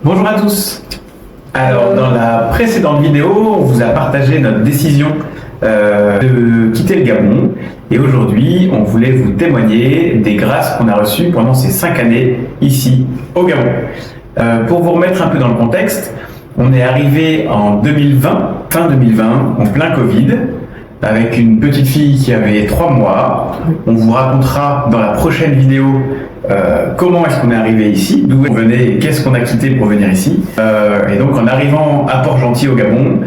Bonjour à tous. Alors, dans la précédente vidéo, on vous a partagé notre décision de quitter le Gabon. Et aujourd'hui, on voulait vous témoigner des grâces qu'on a reçues pendant ces 5 années ici, au Gabon. Pour vous remettre un peu dans le contexte, on est arrivé en 2020, fin 2020, en plein Covid, avec une petite fille qui avait 3 mois. On vous racontera dans la prochaine vidéo comment est-ce qu'on est arrivé ici, d'où on venait et qu'est-ce qu'on a quitté pour venir ici. Et donc en arrivant à Port-Gentil au Gabon,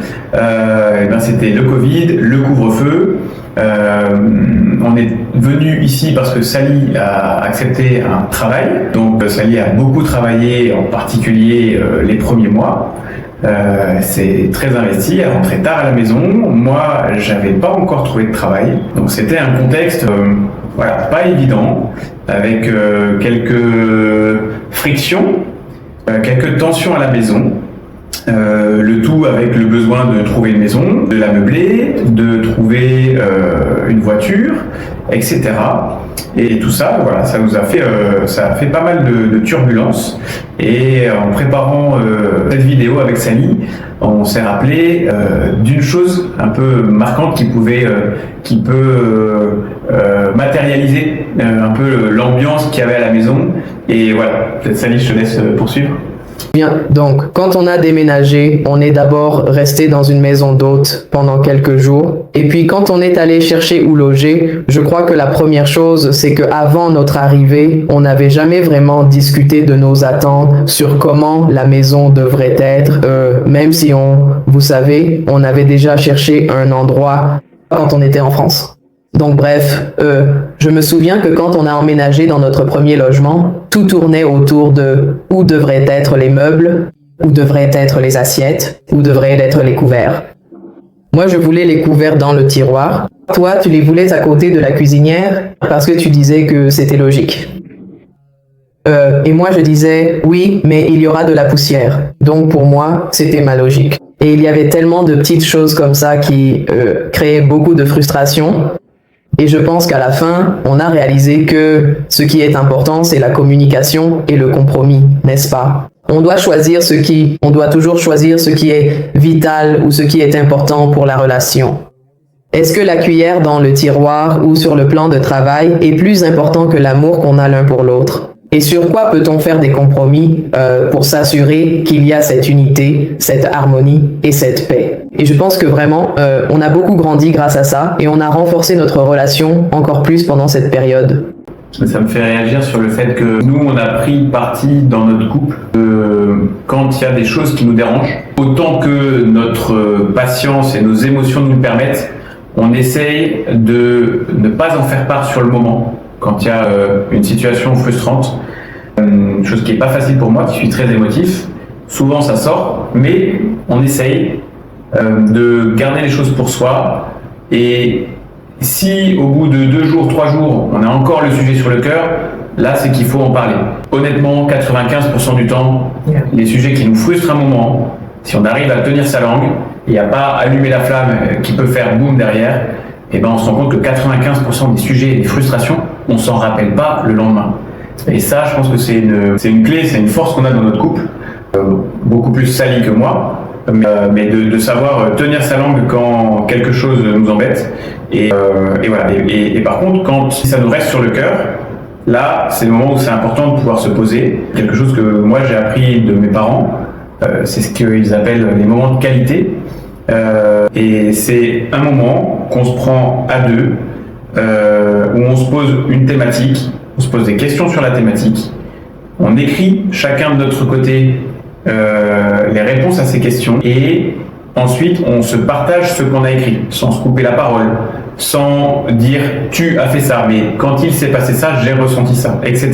c'était le Covid, le couvre-feu. On est venu ici parce que Sally a accepté un travail. Donc Sally a beaucoup travaillé, en particulier les premiers mois. C'est très investi, elle rentrait tard à la maison. Moi, j'avais pas encore trouvé de travail, donc c'était un contexte pas évident, avec quelques frictions, quelques tensions à la maison. Le tout avec le besoin de trouver une maison, de la meubler, de trouver une voiture, etc. Et tout ça, ça nous a fait, ça a fait pas mal de turbulences. Et en préparant cette vidéo avec Sally, on s'est rappelé d'une chose un peu marquante qui peut matérialiser un peu l'ambiance qu'il y avait à la maison. Et voilà, peut-être Sally, je te laisse poursuivre. Bien, donc quand on a déménagé, on est d'abord resté dans une maison d'hôte pendant quelques jours. Et puis quand on est allé chercher où loger, je crois que la première chose, c'est qu'avant notre arrivée, on n'avait jamais vraiment discuté de nos attentes sur comment la maison devrait être, même si vous savez, on avait déjà cherché un endroit quand on était en France. Donc bref, je me souviens que quand on a emménagé dans notre premier logement, tout tournait autour de où devraient être les meubles, où devraient être les assiettes, où devraient être les couverts. Moi, je voulais les couverts dans le tiroir. Toi, tu les voulais à côté de la cuisinière parce que tu disais que c'était logique. Et moi, je disais, oui, mais il y aura de la poussière. Donc pour moi, c'était ma logique. Et il y avait tellement de petites choses comme ça qui créaient beaucoup de frustration. Et je pense qu'à la fin, on a réalisé que ce qui est important, c'est la communication et le compromis, n'est-ce pas? On doit toujours choisir ce qui est vital ou ce qui est important pour la relation. Est-ce que la cuillère dans le tiroir ou sur le plan de travail est plus important que l'amour qu'on a l'un pour l'autre? Et sur quoi peut-on faire des compromis pour s'assurer qu'il y a cette unité, cette harmonie et cette paix? Et je pense que vraiment, on a beaucoup grandi grâce à ça et on a renforcé notre relation encore plus pendant cette période. Ça me fait réagir sur le fait que nous, on a pris parti dans notre couple quand il y a des choses qui nous dérangent. Autant que notre patience et nos émotions nous le permettent, on essaye de ne pas en faire part sur le moment. Quand il y a une situation frustrante, une chose qui n'est pas facile pour moi, qui suis très émotif, souvent ça sort, mais on essaye de garder les choses pour soi. Et si au bout de 2 jours, 3 jours, on a encore le sujet sur le cœur, là c'est qu'il faut en parler. Honnêtement, 95% du temps, les sujets qui nous frustrent un moment, si on arrive à tenir sa langue et à pas allumer la flamme qui peut faire boum derrière, on se rend compte que 95% des sujets et des frustrations, on s'en rappelle pas le lendemain. Et ça, je pense que c'est une clé, c'est une force qu'on a dans notre couple, beaucoup plus Sally que moi, mais de savoir tenir sa langue quand quelque chose nous embête. Et par contre, quand ça nous reste sur le cœur, là, c'est le moment où c'est important de pouvoir se poser. Quelque chose que moi j'ai appris de mes parents, c'est ce qu'ils appellent les moments de qualité. Et c'est un moment qu'on se prend à deux, où on se pose une thématique, on se pose des questions sur la thématique, on écrit chacun de notre côté les réponses à ces questions, et ensuite on se partage ce qu'on a écrit, sans se couper la parole, sans dire tu as fait ça, mais quand il s'est passé ça, j'ai ressenti ça, etc.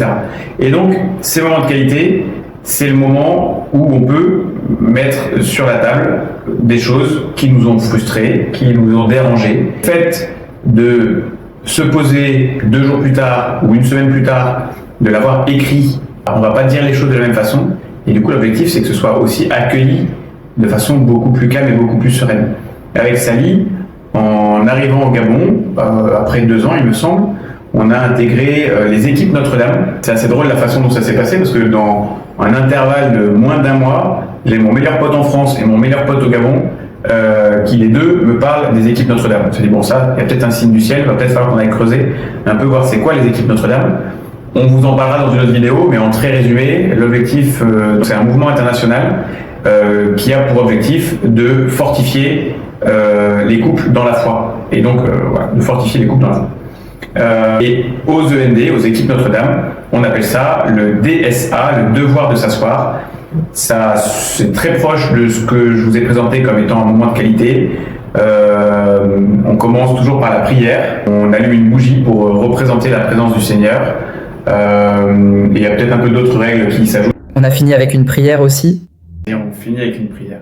Et donc ces moments de qualité, c'est le moment où on peut mettre sur la table des choses qui nous ont frustrés, qui nous ont dérangés. Le fait de se poser 2 jours plus tard ou 1 semaine plus tard, de l'avoir écrit, on ne va pas dire les choses de la même façon. Et du coup, l'objectif, c'est que ce soit aussi accueilli de façon beaucoup plus calme et beaucoup plus sereine. Avec Sally, en arrivant au Gabon, après 2 ans, il me semble, on a intégré les équipes Notre-Dame. C'est assez drôle la façon dont ça s'est passé parce que dans un intervalle de moins d'1 mois, j'ai mon meilleur pote en France et mon meilleur pote au Gabon qui les deux me parlent des équipes Notre-Dame. On s'est dit bon, ça, il y a peut-être un signe du ciel, il va peut-être falloir qu'on aille creuser un peu voir c'est quoi les équipes Notre-Dame. On vous en parlera dans une autre vidéo, mais en très résumé, l'objectif, c'est un mouvement international qui a pour objectif de fortifier les couples dans la foi. Et donc, voilà, de fortifier les couples dans la foi. Et aux END, aux équipes Notre-Dame, on appelle ça le DSA, le devoir de s'asseoir. Ça, c'est très proche de ce que je vous ai présenté comme étant un moment de qualité. On commence toujours par la prière. On allume une bougie pour représenter la présence du Seigneur. Et il y a peut-être un peu d'autres règles qui s'ajoutent. On a fini avec une prière aussi. Et on finit avec une prière.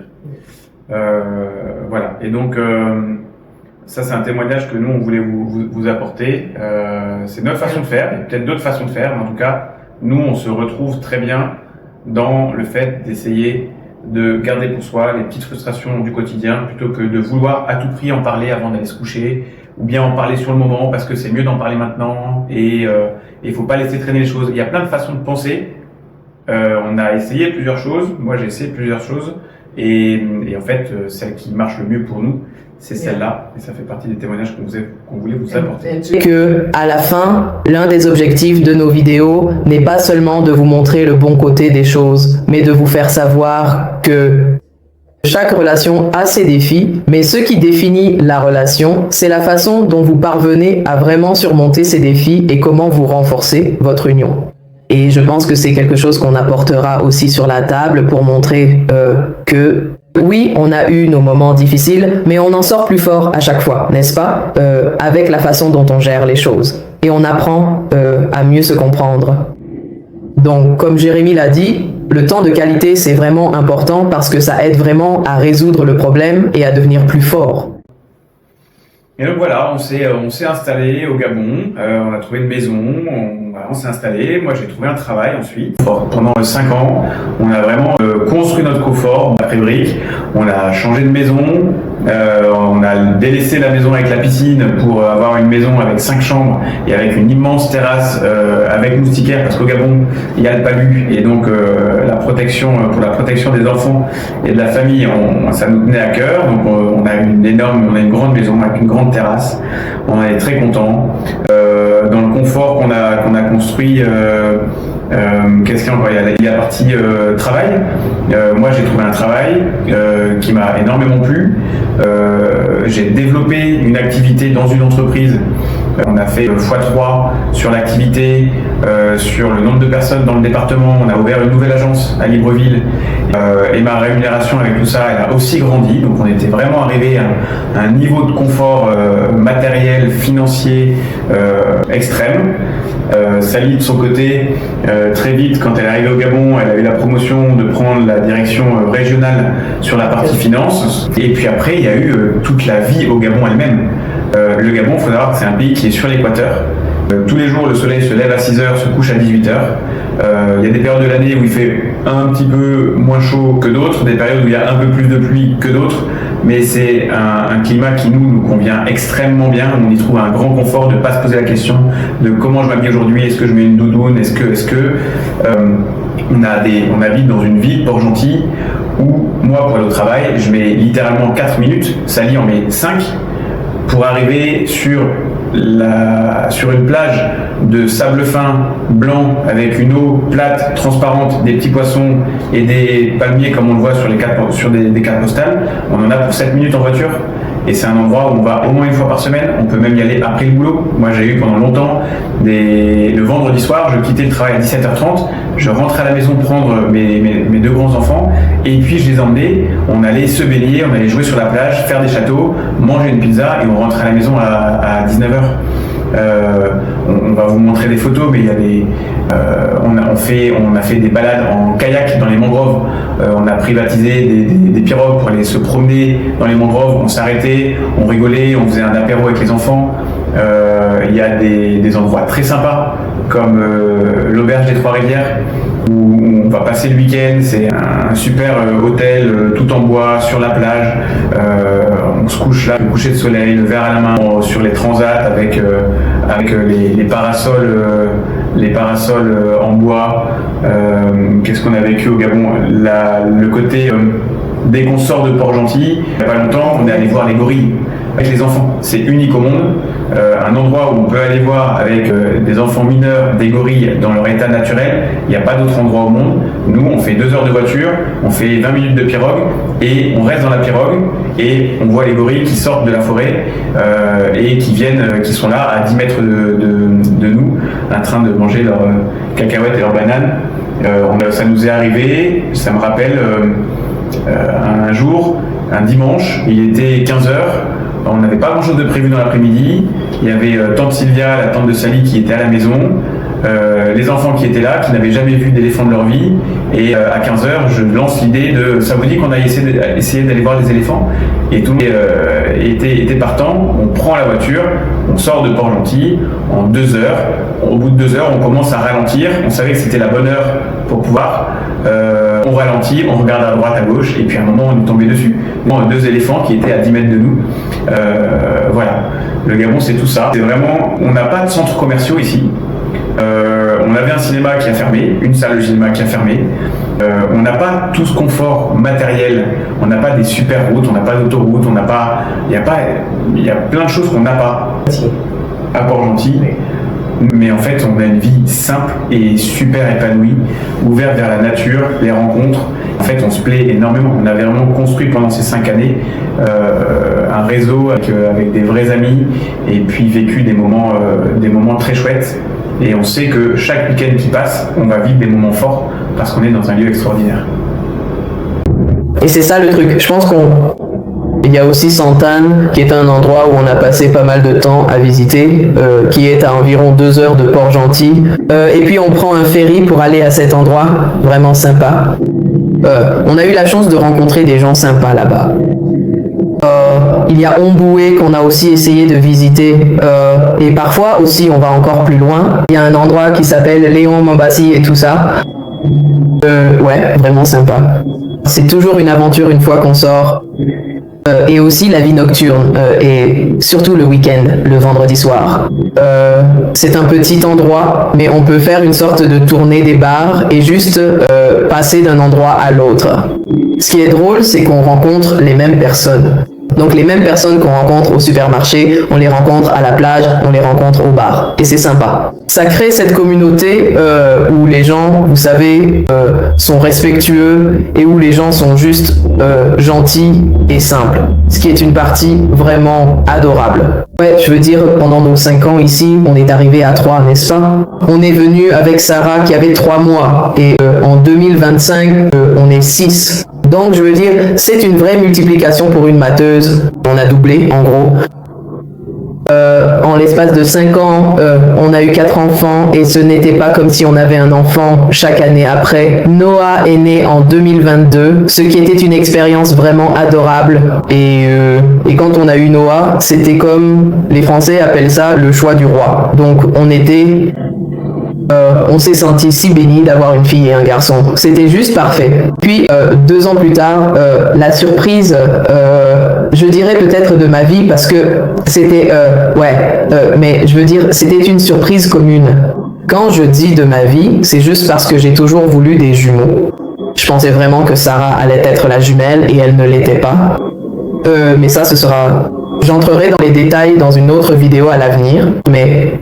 Voilà. Et donc, ça, c'est un témoignage que nous, on voulait vous apporter. C'est notre façon de faire. Il y a peut-être d'autres façons de faire. Mais en tout cas, nous, on se retrouve très bien dans le fait d'essayer de garder pour soi les petites frustrations du quotidien plutôt que de vouloir à tout prix en parler avant d'aller se coucher ou bien en parler sur le moment parce que c'est mieux d'en parler maintenant et il faut pas laisser traîner les choses. Il y a plein de façons de penser. On a essayé plusieurs choses. Moi, j'ai essayé plusieurs choses et en fait, celle qui marche le mieux pour nous, c'est celle-là, et ça fait partie des témoignages qu'on voulait vous apporter. Que, à la fin, l'un des objectifs de nos vidéos n'est pas seulement de vous montrer le bon côté des choses, mais de vous faire savoir que chaque relation a ses défis, mais ce qui définit la relation, c'est la façon dont vous parvenez à vraiment surmonter ces défis et comment vous renforcez votre union. Et je pense que c'est quelque chose qu'on apportera aussi sur la table pour montrer que oui, on a eu nos moments difficiles, mais on en sort plus fort à chaque fois, n'est-ce pas? Avec la façon dont on gère les choses. Et on apprend à mieux se comprendre. Donc, comme Jérémy l'a dit, le temps de qualité, c'est vraiment important parce que ça aide vraiment à résoudre le problème et à devenir plus fort. Et donc voilà, on s'est installé au Gabon, on a trouvé une maison, on s'est installé, moi j'ai trouvé un travail ensuite. Pendant 5 ans, on a vraiment construit notre confort, après briques, on a changé de maison, on a délaissé la maison avec la piscine pour avoir une maison avec 5 chambres et avec une immense terrasse avec moustiquaire parce qu'au Gabon il y a le palu et donc pour la protection des enfants et de la famille, ça nous tenait à cœur. Donc on a une grande maison avec une grande terrasse, on est très content dans le confort qu'on a construit. Qu'est-ce qu'il y a encore? Il y a la partie travail. Moi j'ai trouvé un travail qui m'a énormément plu. J'ai développé une activité dans une entreprise. On a fait x3 sur l'activité, sur le nombre de personnes dans le département. On a ouvert une nouvelle agence à Libreville et ma rémunération avec tout ça, elle a aussi grandi. Donc on était vraiment arrivé à un niveau de confort matériel, financier extrême. Sally de son côté, très vite quand elle est arrivée au Gabon, elle a eu la promotion de prendre la direction régionale sur la partie finance. Et puis après il y a eu toute la vie au Gabon elle-même. Le Gabon, il faut savoir que c'est un pays qui est sur l'équateur. Tous les jours, le soleil se lève à 6h, se couche à 18h. Il y a des périodes de l'année où il fait un petit peu moins chaud que d'autres, des périodes où il y a un peu plus de pluie que d'autres, mais c'est un climat qui nous convient extrêmement bien. On y trouve un grand confort de ne pas se poser la question de comment je m'habille aujourd'hui, est-ce que je mets une doudoune, on habite dans une ville, Port-Gentil, où moi, pour aller au travail, je mets littéralement 4 minutes, Sally en met 5, pour arriver sur une plage de sable fin blanc avec une eau plate, transparente, des petits poissons et des palmiers comme on le voit sur des cartes postales. On en a pour 7 minutes en voiture et c'est un endroit où on va au moins une fois par semaine. On peut même y aller après le boulot. Moi j'ai eu pendant longtemps le vendredi soir, je quittais le travail à 17h30, je rentrais à la maison prendre mes 2 grands enfants et puis je les emmenais, on allait se baigner, on allait jouer sur la plage, faire des châteaux, manger une pizza et on rentrait à la maison à 19h. On va vous montrer des photos, mais il y a on a fait des balades en kayak dans les mangroves. On a privatisé des pirogues pour aller se promener dans les mangroves. On s'arrêtait, on rigolait, on faisait un apéro avec les enfants. Il y a des endroits très sympas comme l'auberge des Trois-Rivières, où on va passer le week-end. C'est un super hôtel tout en bois sur la plage. On se couche là, le coucher de soleil, le verre à la main, sur les transats avec les parasols en bois. Qu'est-ce qu'on a vécu au Gabon? Le côté dès qu'on sort de Port-Gentil, il n'y a pas longtemps, on est allé voir les gorilles avec les enfants. C'est unique au monde. Un endroit où on peut aller voir avec des enfants mineurs des gorilles dans leur état naturel. Il n'y a pas d'autre endroit au monde. Nous, on fait 2 heures de voiture, on fait 20 minutes de pirogue et on reste dans la pirogue et on voit les gorilles qui sortent de la forêt et qui sont là à 10 mètres de nous, en train de manger leurs cacahuètes et leurs bananes. Ça nous est arrivé, ça me rappelle un jour, un dimanche, il était 15h. On n'avait pas grand chose de prévu dans l'après-midi. Il y avait tante Sylvia, la tante de Sally qui était à la maison, les enfants qui étaient là, qui n'avaient jamais vu d'éléphant de leur vie. Et à 15h, je lance l'idée de ça vous dit qu'on a essayé d'aller voir les éléphants. Et tout le monde était partant. On prend la voiture, on sort de Port-Gentil en 2 heures. Au bout de 2 heures, on commence à ralentir. On savait que c'était la bonne heure pour pouvoir. On ralentit, on regarde à droite, à gauche, et puis à un moment, on est tombé dessus. 2 éléphants qui étaient à 10 mètres de nous. Voilà. Le Gabon, c'est tout ça. C'est vraiment, on n'a pas de centres commerciaux ici. On avait un cinéma qui a fermé, une salle de cinéma qui a fermé. On n'a pas tout ce confort matériel. On n'a pas des super routes, on n'a pas d'autoroute, il y a plein de choses qu'on n'a pas à Port-Gentil. Mais en fait, on a une vie simple et super épanouie, ouverte vers la nature, les rencontres. En fait, on se plaît énormément. On a vraiment construit pendant ces 5 années un réseau avec des vrais amis et puis vécu des moments très chouettes. Et on sait que chaque week-end qui passe, on va vivre des moments forts parce qu'on est dans un lieu extraordinaire. Et c'est ça le truc. Je pense il y a aussi Santane, qui est un endroit où on a passé pas mal de temps à visiter, qui est à environ 2 heures de Port-Gentil. Et puis on prend un ferry pour aller à cet endroit, vraiment sympa. On a eu la chance de rencontrer des gens sympas là-bas. Il y a Omboué qu'on a aussi essayé de visiter, et parfois aussi on va encore plus loin. Il y a un endroit qui s'appelle Léon Mambassi et tout ça. Ouais, vraiment sympa. C'est toujours une aventure une fois qu'on sort. Et aussi la vie nocturne, et surtout le week-end, le vendredi soir. C'est un petit endroit, mais on peut faire une sorte de tournée des bars et juste passer d'un endroit à l'autre. Ce qui est drôle, c'est qu'on rencontre les mêmes personnes. Donc les mêmes personnes qu'on rencontre au supermarché, on les rencontre à la plage, on les rencontre au bar. Et c'est sympa. Ça crée cette communauté où les gens, vous savez, sont respectueux et où les gens sont juste gentils et simples. Ce qui est une partie vraiment adorable. Ouais, je veux dire, pendant nos 5 ans ici, on est arrivé à 3, n'est-ce pas? On est venu avec Sarah qui avait 3 mois et en 2025, on est 6. Donc je veux dire, c'est une vraie multiplication pour une mateuse. On a doublé en gros. En l'espace de 5 ans, on a eu 4 enfants et ce n'était pas comme si on avait un enfant chaque année après. Noah est né en 2022, ce qui était une expérience vraiment adorable. Et quand on a eu Noah, c'était comme les Français appellent ça le choix du roi. Donc on s'est senti si béni d'avoir une fille et un garçon. C'était juste parfait. Puis 2 ans plus tard, la surprise, je dirais peut-être de ma vie parce que c'était, mais je veux dire, c'était une surprise commune. Quand je dis de ma vie, c'est juste parce que j'ai toujours voulu des jumeaux. Je pensais vraiment que Sarah allait être la jumelle et elle ne l'était pas. Mais ça, ce sera... J'entrerai dans les détails dans une autre vidéo à l'avenir, mais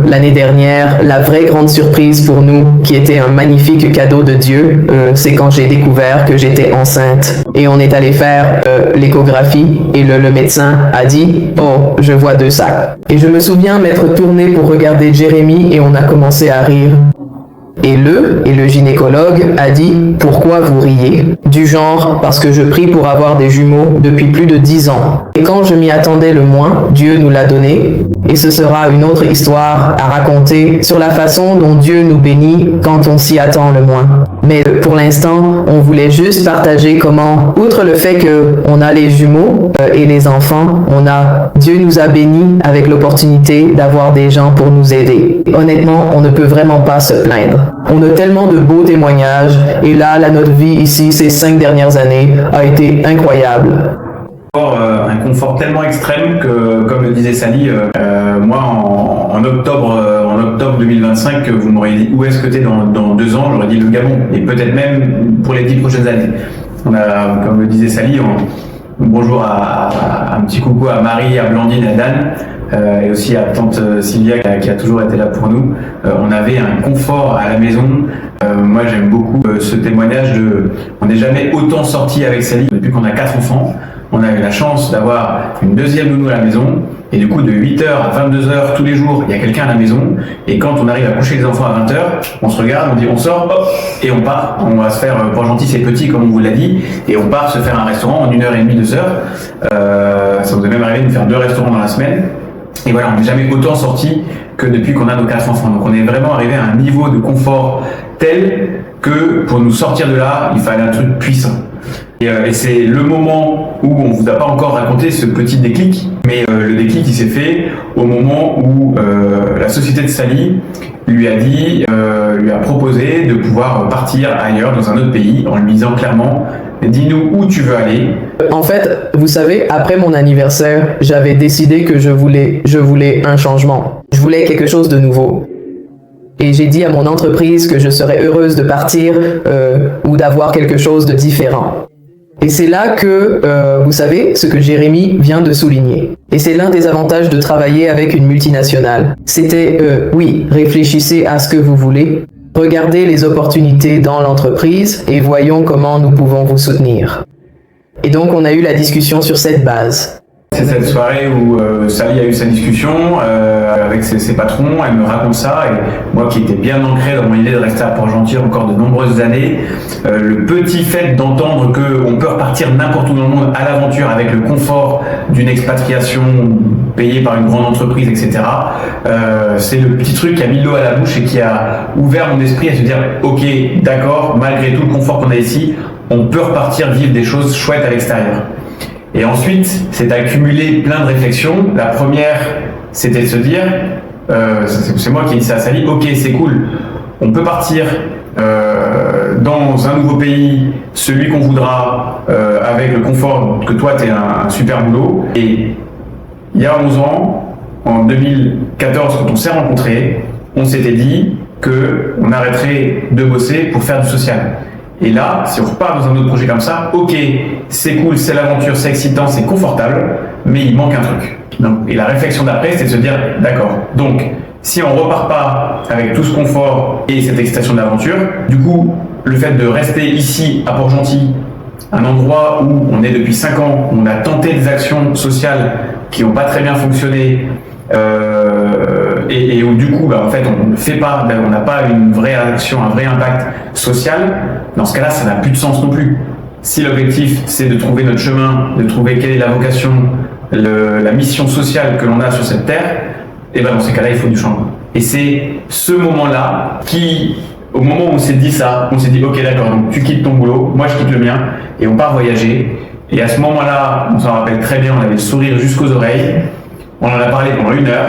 l'année dernière, la vraie grande surprise pour nous, qui était un magnifique cadeau de Dieu, c'est quand j'ai découvert que j'étais enceinte. Et on est allé faire l'échographie et le médecin a dit « Oh, je vois 2 sacs ». Et je me souviens m'être tourné pour regarder Jérémy et on a commencé à rire. Et le gynécologue a dit « Pourquoi vous riez ?» Du genre « Parce que je prie pour avoir des jumeaux depuis plus de 10 ans. Et quand je m'y attendais le moins, Dieu nous l'a donné. Et ce sera une autre histoire à raconter sur la façon dont Dieu nous bénit quand on s'y attend le moins. Mais pour l'instant, on voulait juste partager comment, outre le fait qu'on a les jumeaux et les enfants, Dieu nous a bénis avec l'opportunité d'avoir des gens pour nous aider. Et honnêtement, on ne peut vraiment pas se plaindre. On a tellement de beaux témoignages et là, notre vie ici, ces 5 dernières années, a été incroyable. Un confort tellement extrême que, comme le disait Sally, moi en octobre 2025, vous m'auriez dit où est-ce que t'es dans 2 ans, j'aurais dit le Gabon, et peut-être même pour les 10 prochaines années. On a, comme le disait Sally, bonjour un petit coucou à Marie, à Blandine, à Dan, et aussi à tante Sylvia qui a toujours été là pour nous. On avait un confort à la maison. Moi j'aime beaucoup ce témoignage on n'est jamais autant sorti avec Sally depuis qu'on a 4 enfants. On a eu la chance d'avoir une deuxième nounou à la maison, et du coup de 8h à 22h tous les jours, il y a quelqu'un à la maison, et quand on arrive à coucher les enfants à 20h, on se regarde, on dit on sort, hop, et on part, on va se faire, pour gentil c'est petit comme on vous l'a dit, et on part se faire un restaurant en 1h30, 2h, ça nous est même arrivé de faire 2 restaurants dans la semaine, et voilà, on n'est jamais autant sorti que depuis qu'on a nos 4 enfants, donc on est vraiment arrivé à un niveau de confort tel que pour nous sortir de là, il fallait un truc puissant. Et c'est le moment où on vous a pas encore raconté ce petit déclic, mais le déclic il s'est fait au moment où la société de Sally lui a proposé de pouvoir partir ailleurs dans un autre pays en lui disant clairement dis-nous où tu veux aller. En fait, vous savez, après mon anniversaire, j'avais décidé que je voulais un changement. Je voulais quelque chose de nouveau. Et j'ai dit à mon entreprise que je serais heureuse de partir ou d'avoir quelque chose de différent. Et c'est là que, vous savez, ce que Jérémy vient de souligner. Et c'est l'un des avantages de travailler avec une multinationale. C'était, oui, réfléchissez à ce que vous voulez, regardez les opportunités dans l'entreprise et voyons comment nous pouvons vous soutenir. Et donc, on a eu la discussion sur cette base. C'est cette soirée où Sally a eu sa discussion avec ses patrons, elle me raconte ça, et moi qui étais bien ancré dans mon idée de rester à Port-Gentil encore de nombreuses années, le petit fait d'entendre qu'on peut repartir n'importe où dans le monde à l'aventure avec le confort d'une expatriation payée par une grande entreprise, etc., c'est le petit truc qui a mis l'eau à la bouche et qui a ouvert mon esprit à se dire ok, d'accord, malgré tout le confort qu'on a ici, on peut repartir vivre des choses chouettes à l'extérieur. Et ensuite, c'est accumulé plein de réflexions. La première, c'était de se dire, c'est moi qui ai dit ça à Sally, ok, c'est cool, on peut partir dans un nouveau pays, celui qu'on voudra, avec le confort que toi, tu es un super boulot. Et il y a 11 ans, en 2014, quand on s'est rencontrés, on s'était dit qu'on arrêterait de bosser pour faire du social. Et là, si on repart dans un autre projet comme ça, ok, c'est cool, c'est l'aventure, c'est excitant, c'est confortable, mais il manque un truc. Donc, et la réflexion d'après, c'est de se dire, d'accord, donc si on repart pas avec tout ce confort et cette excitation d'aventure, du coup, le fait de rester ici à Port-Gentil, un endroit où on est depuis 5 ans, où on a tenté des actions sociales qui n'ont pas très bien fonctionné, et où du coup, en fait, on ne fait pas, on n'a pas une vraie action, un vrai impact social, dans ce cas-là, ça n'a plus de sens non plus. Si l'objectif, c'est de trouver notre chemin, de trouver quelle est la vocation, la mission sociale que l'on a sur cette terre, et dans ces cas-là, il faut du changement. Et c'est ce moment-là qui, au moment où on s'est dit ça, on s'est dit, ok, d'accord, donc tu quittes ton boulot, moi je quitte le mien, et on part voyager. Et à ce moment-là, on s'en rappelle très bien, on avait le sourire jusqu'aux oreilles, on en a parlé pendant 1 heure,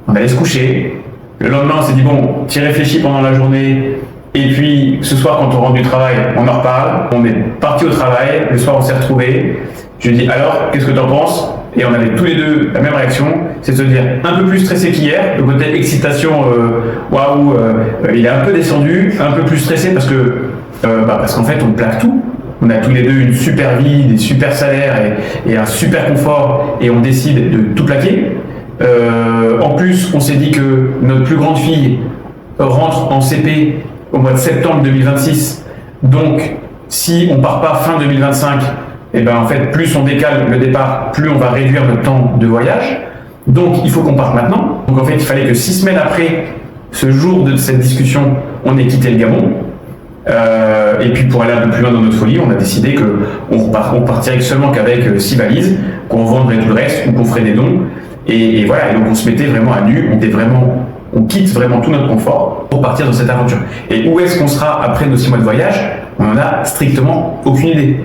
on allait se coucher. Le lendemain, on s'est dit, bon, tu réfléchis pendant la journée, et puis ce soir, quand on rentre du travail, on en reparle. On est parti au travail, le soir, on s'est retrouvés. Je lui ai dit, alors, qu'est-ce que tu en penses? Et on avait tous les deux la même réaction, c'est de se dire un peu plus stressé qu'hier, le côté excitation, waouh, il est un peu descendu, un peu plus stressé parce qu'en fait, on plaque tout. On a tous les deux une super vie, des super salaires et un super confort, et on décide de tout plaquer. En plus, on s'est dit que notre plus grande fille rentre en CP au mois de septembre 2026. Donc, si on part pas fin 2025, en fait, plus on décale le départ, plus on va réduire notre temps de voyage. Donc, il faut qu'on parte maintenant. Donc, en fait, il fallait que 6 semaines après ce jour de cette discussion, on ait quitté le Gabon. Et puis pour aller un peu plus loin dans notre folie, on a décidé qu'on partirait seulement qu'avec 6 valises, qu'on vendrait tout le reste ou qu'on ferait des dons. Et voilà, et donc on se mettait vraiment à nu, on quitte vraiment tout notre confort pour partir dans cette aventure. Et où est-ce qu'on sera après nos 6 mois de voyage? On n'en a strictement aucune idée.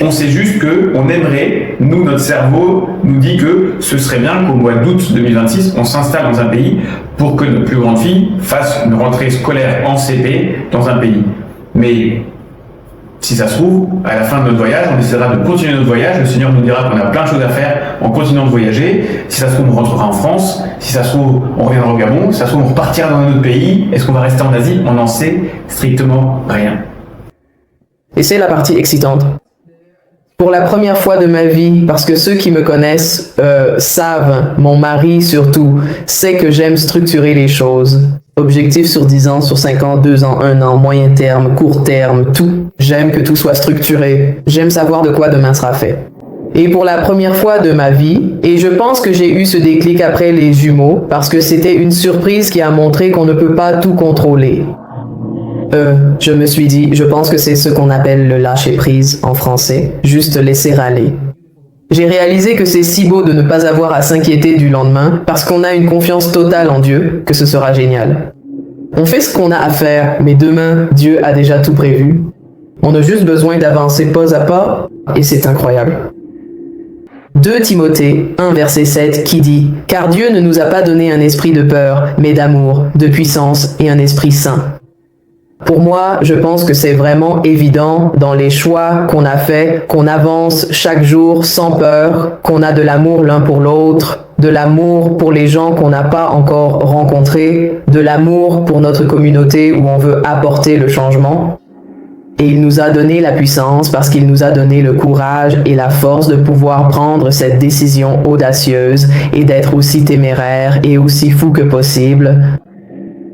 On sait juste qu'on aimerait, notre cerveau nous dit que ce serait bien qu'au mois d'août 2026, on s'installe dans un pays pour que notre plus grande fille fasse une rentrée scolaire en CP dans un pays. Mais si ça se trouve, à la fin de notre voyage, on essaiera de continuer notre voyage. Le Seigneur nous dira qu'on a plein de choses à faire en continuant de voyager. Si ça se trouve, on rentrera en France. Si ça se trouve, on reviendra au Gabon. Si ça se trouve, on repartira dans un autre pays. Est-ce qu'on va rester en Asie? On n'en sait strictement rien. Et c'est la partie excitante. Pour la première fois de ma vie, parce que ceux qui me connaissent savent, mon mari surtout, sait que j'aime structurer les choses. Objectif sur 10 ans, sur 5 ans, 2 ans, 1 an, moyen terme, court terme, tout. J'aime que tout soit structuré. J'aime savoir de quoi demain sera fait. Et pour la première fois de ma vie, et je pense que j'ai eu ce déclic après les jumeaux, parce que c'était une surprise qui a montré qu'on ne peut pas tout contrôler. Je me suis dit, je pense que c'est ce qu'on appelle le lâcher-prise en français, juste laisser aller. J'ai réalisé que c'est si beau de ne pas avoir à s'inquiéter du lendemain parce qu'on a une confiance totale en Dieu que ce sera génial. On fait ce qu'on a à faire, mais demain, Dieu a déjà tout prévu. On a juste besoin d'avancer pas à pas et c'est incroyable. 2 Timothée 1 verset 7 qui dit « Car Dieu ne nous a pas donné un esprit de peur, mais d'amour, de puissance et un esprit saint. » Pour moi, je pense que c'est vraiment évident dans les choix qu'on a faits, qu'on avance chaque jour sans peur, qu'on a de l'amour l'un pour l'autre, de l'amour pour les gens qu'on n'a pas encore rencontrés, de l'amour pour notre communauté où on veut apporter le changement. Et il nous a donné la puissance parce qu'il nous a donné le courage et la force de pouvoir prendre cette décision audacieuse et d'être aussi téméraire et aussi fou que possible.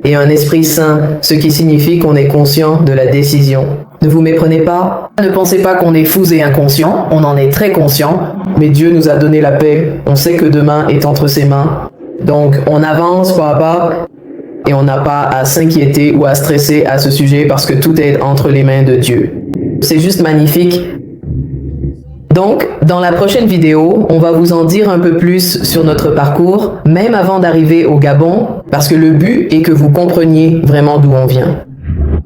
Et un esprit saint, ce qui signifie qu'on est conscient de la décision. Ne vous méprenez pas, ne pensez pas qu'on est fous et inconscients, on en est très conscient, mais Dieu nous a donné la paix, on sait que demain est entre ses mains. Donc on avance pas à pas et on n'a pas à s'inquiéter ou à stresser à ce sujet parce que tout est entre les mains de Dieu. C'est juste magnifique. Donc, dans la prochaine vidéo, on va vous en dire un peu plus sur notre parcours, même avant d'arriver au Gabon, parce que le but est que vous compreniez vraiment d'où on vient.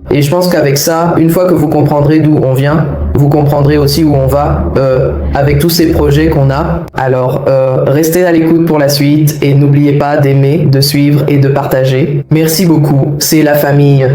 Et je pense qu'avec ça, une fois que vous comprendrez d'où on vient, vous comprendrez aussi où on va avec tous ces projets qu'on a. Alors, restez à l'écoute pour la suite et n'oubliez pas d'aimer, de suivre et de partager. Merci beaucoup, c'est la famille.